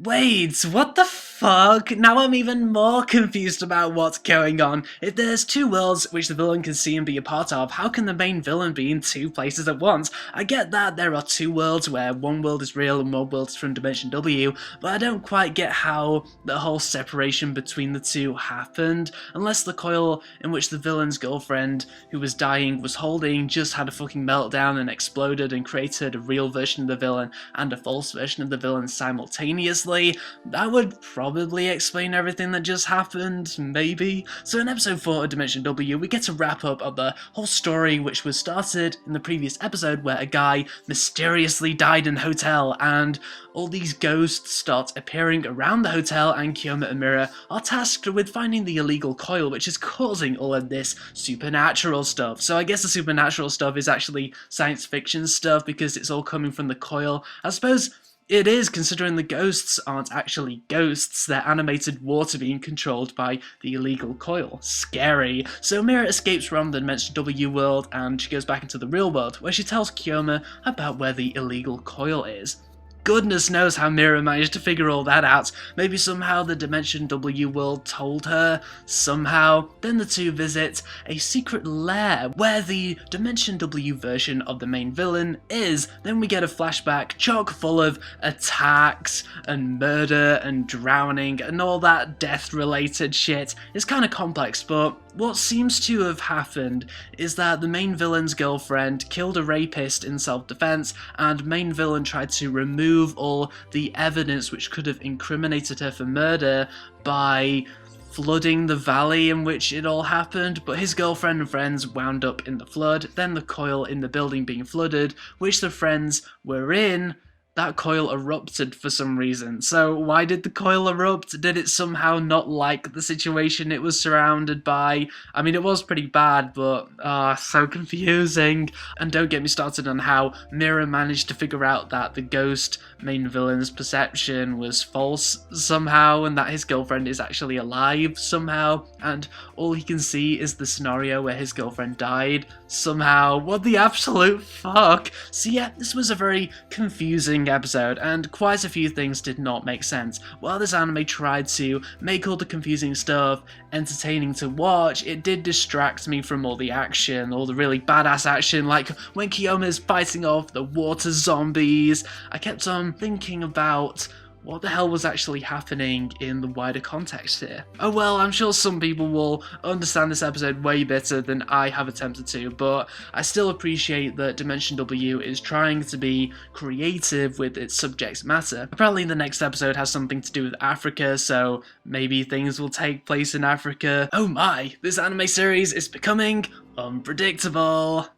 Wait, what the fuck? Now I'm even more confused about what's going on. If there's two worlds which the villain can see and be a part of, how can the main villain be in two places at once? I get that there are two worlds where one world is real and one world is from Dimension W, but I don't quite get how the whole separation between the two happened, unless the coil in which the villain's girlfriend, who was dying, was holding just had a fucking meltdown and exploded and created a real version of the villain and a false version of the villain simultaneously. That would probably explain everything that just happened, maybe. So in episode 4 of Dimension W, we get a wrap up of the whole story which was started in the previous episode where a guy mysteriously died in a hotel and all these ghosts start appearing around the hotel, and Kiyoma and Mira are tasked with finding the illegal coil which is causing all of this supernatural stuff. So I guess the supernatural stuff is actually science fiction stuff because it's all coming from the coil. I suppose it is, considering the ghosts aren't actually ghosts, they're animated water being controlled by the illegal coil. Scary. So Mira escapes from the Dimension W world and she goes back into the real world, where she tells Kiyoma about where the illegal coil is. Goodness knows how Mira managed to figure all that out. Maybe somehow the Dimension W world told her, somehow. Then the two visit a secret lair where the Dimension W version of the main villain is. Then we get a flashback chock full of attacks and murder and drowning and all that death related shit. It's kind of complex, but what seems to have happened is that the main villain's girlfriend killed a rapist in self-defense, and main villain tried to remove all the evidence which could have incriminated her for murder by flooding the valley in which it all happened, but his girlfriend and friends wound up in the flood, then the coil in the building being flooded, which the friends were in. That coil erupted for some reason. So why did the coil erupt? Did it somehow not like the situation it was surrounded by? I mean, it was pretty bad, but so confusing. And don't get me started on how Mira managed to figure out that the ghost main villain's perception was false somehow, and that his girlfriend is actually alive somehow, and all he can see is the scenario where his girlfriend died somehow. What the absolute fuck? So yeah, this was a very confusing episode, and quite a few things did not make sense. While this anime tried to make all the confusing stuff entertaining to watch, it did distract me from all the action, all the really badass action, like when Kiyoma's fighting off the water zombies. I kept on thinking about what the hell was actually happening in the wider context here. Oh well, I'm sure some people will understand this episode way better than I have attempted to, but I still appreciate that Dimension W is trying to be creative with its subject matter. Apparently the next episode has something to do with Africa, so maybe things will take place in Africa. Oh my, this anime series is becoming unpredictable.